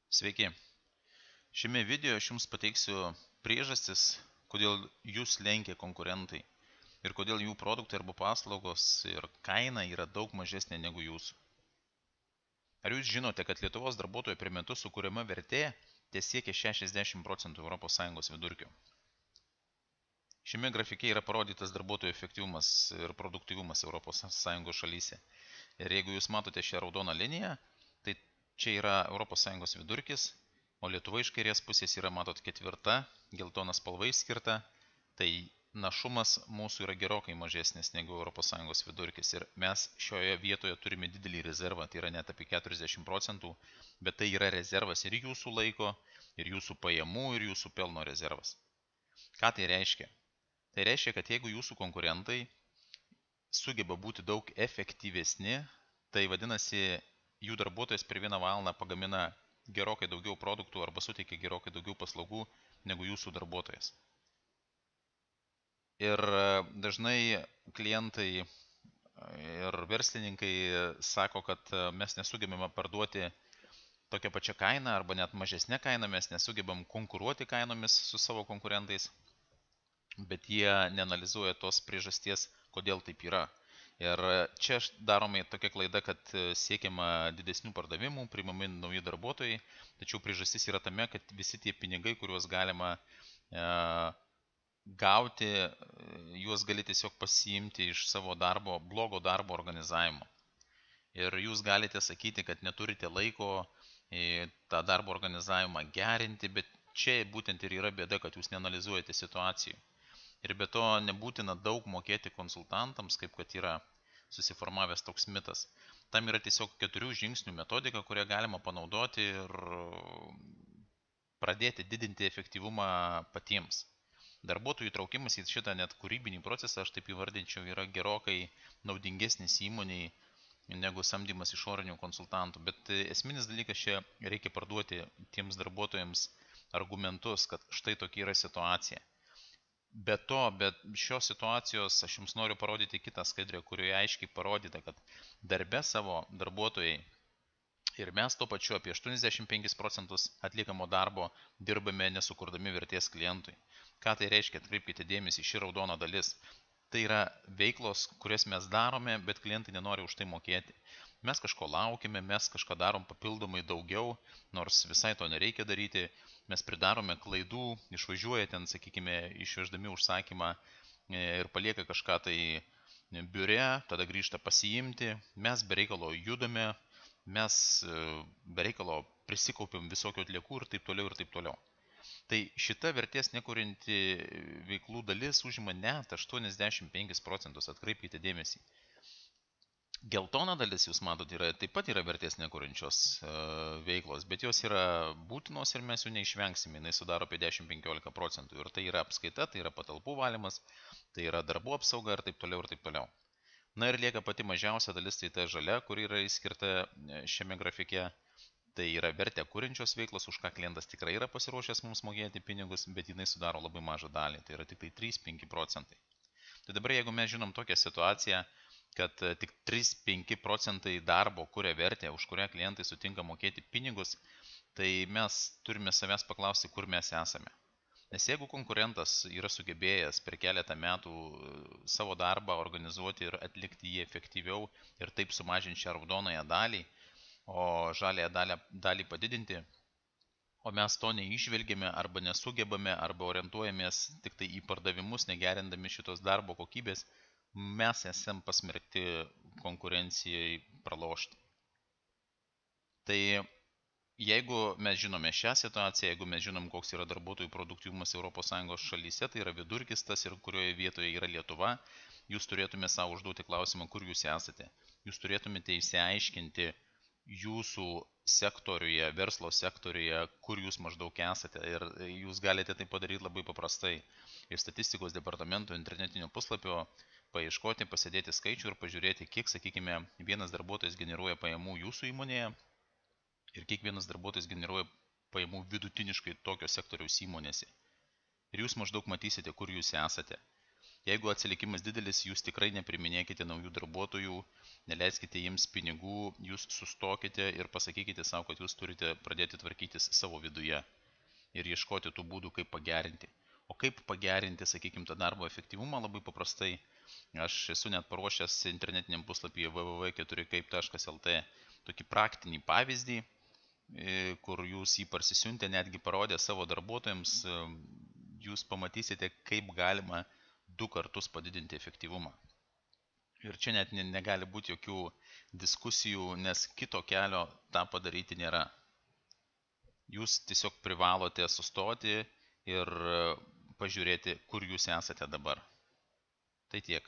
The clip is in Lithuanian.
Sveiki. Šiame video aš jums pateiksiu priežastis, kodėl jūs lenkia konkurentai ir kodėl jų produktai arba paslaugos ir kaina yra daug mažesnė negu jūsų. Ar jūs žinote, kad Lietuvos darbuotojo per metus sukuriama vertė tesiekia 60% ES vidurkio? Šiame grafike yra parodytas darbuotojų efektyvumas ir produktyvumas ES šalyse. Ir jeigu jūs matote šią raudoną liniją, tai čia yra ES vidurkis, o Lietuva iš kairės pusės yra, matot, ketvirta, geltona spalva išskirta, tai našumas mūsų yra gerokai mažesnis negu ES vidurkis. Ir mes šioje vietoje turime didelį rezervą, tai yra net apie 40%, bet tai yra rezervas ir jūsų laiko, ir jūsų pajamų, ir jūsų pelno rezervas. Ką tai reiškia? Tai reiškia, kad jeigu jūsų konkurentai sugeba būti daug efektyvesni, tai vadinasi, jų darbuotojas per 1 valandą pagamina gerokai daugiau produktų arba suteikia gerokai daugiau paslaugų negu jūsų darbuotojas. Ir dažnai klientai ir verslininkai sako, kad mes nesugebame parduoti tokią pačią kainą arba net mažesnę kainą, mes nesugebam konkuruoti kainomis su savo konkurentais, bet jie neanalizuoja tos priežasties, kodėl taip yra. Ir čia daroma tokia klaida, kad siekiama didesnių pardavimų, priimami nauji darbuotojai, tačiau priežastis yra tame, kad visi tie pinigai, kuriuos galima gauti, juos gali tiesiog pasiimti iš savo blogo darbo organizavimo. Ir jūs galite sakyti, kad neturite laiko tą darbo organizavimą gerinti, bet čia būtent ir yra bėda, kad jūs neanalizuojate situacijų. Ir be to nebūtina daug mokėti konsultantams, kaip kad yra susiformavęs toks mitas. Tam yra tiesiog 4 žingsnių metodika, kurią galima panaudoti ir pradėti didinti efektyvumą patiems. Darbuotojų įtraukimas į šitą net kūrybinį procesą, aš taip įvardinčiau, yra gerokai naudingesnis įmoniai negu samdymas išorinių konsultantų. Bet esminis dalykas čia reikia parduoti tiems darbuotojams argumentus, kad štai tokia yra situacija. Be šios situacijos aš jums noriu parodyti kitą skaidrę, kurioje aiškiai parodyta, kad darbe savo darbuotojai ir mes tuo pačiu apie 85% atliekamo darbo dirbame nesukurdami vertės klientui. Ką tai reiškia? Atkreipkite dėmesį, ši raudona dalis. Tai yra veiklos, kurias mes darome, bet klientai nenori už tai mokėti. Mes kažko laukime, mes kažką darom papildomai daugiau, nors visai to nereikia daryti. Mes pridarome klaidų, išvažiuoja ten, sakykime, išveždami užsakymą ir palieka kažką tai biure, tada grįžta pasiimti, mes be reikalo judame, mes be reikalo prisikaupiam visokio atliekų ir taip toliau ir taip toliau. Tai šita vertės nekurianti veiklų dalis užima net 85%, atkreipkite dėmesį. Geltona dalis, jūs matot, taip pat yra vertės nekuriančios veiklos, bet jos yra būtinos ir mes jų neišvengsime, jinai sudaro apie 10-15%. Ir tai yra apskaita, tai yra patalpų valymas, tai yra darbų apsauga ir taip toliau ir taip toliau. Na ir lieka pati mažiausia dalis, tai ta žalia, kuri yra įskirta šiame grafike. Tai yra vertė kuriančios veiklos, už ką klientas tikrai yra pasiruošęs mums mokėti pinigus, bet jinai sudaro labai mažą dalį, tai yra tik tai 3-5%. Tai dabar jeigu mes žinom tokią situaciją, kad tik 3-5% darbo kuria vertę, už kurią klientai sutinka mokėti pinigus, tai mes turime savęs paklausti, kur mes esame. Nes jeigu konkurentas yra sugebėjęs per keletą metų savo darbą organizuoti ir atlikti jį efektyviau ir taip sumažinti šią raudonąją dalį, o žaliąją dalį padidinti, o mes to neišvelgiame arba nesugebame arba orientuojamės tik tai į pardavimus, negerindami šitos darbo kokybės, mes esam pasmerkti konkurencijai pralošti. Tai jeigu mes žinome šią situaciją, jeigu mes žinom, koks yra darbuotojų produktyvumas ES šalyse, tai yra vidurkis tas ir kurioje vietoje yra Lietuva, jūs turėtume savo užduoti klausimą, kur jūs esate. Jūs turėtumėte išsiaiškinti jūsų sektoriuje, verslo sektoriuje, kur jūs maždaug esate. Ir jūs galite tai padaryti labai paprastai. Iš statistikos departamento internetinio puslapio paieškoti, pasidėti skaičių ir pažiūrėti, kiek, sakykime, vienas darbuotojas generuoja pajamų jūsų įmonėje ir kiek vienas darbuotojas generuoja pajamų vidutiniškai tokio sektoriaus įmonėse. Ir jūs maždaug matysite, kur jūs esate. Jeigu atsilikimas didelis, jūs tikrai nepriminėkite naujų darbuotojų, neleiskite jiems pinigų, jūs sustokite ir pasakykite savo, kad jūs turite pradėti tvarkytis savo viduje ir ieškoti tų būdų, kaip pagerinti. O kaip pagerinti, sakykime, tą darbo efektyvumą labai paprastai. Aš esu net paruošęs internetiniam puslapyje www.4kaip.lt tokį praktinį pavyzdį, kur jūs jį parsisiuntę, netgi parodę savo darbuotojams, jūs pamatysite, kaip galima 2 kartus padidinti efektyvumą. Ir čia net negali būti jokių diskusijų, nes kito kelio tą padaryti nėra. Jūs tiesiog privalote sustoti ir pažiūrėti, kur jūs esate dabar. Tai tiek.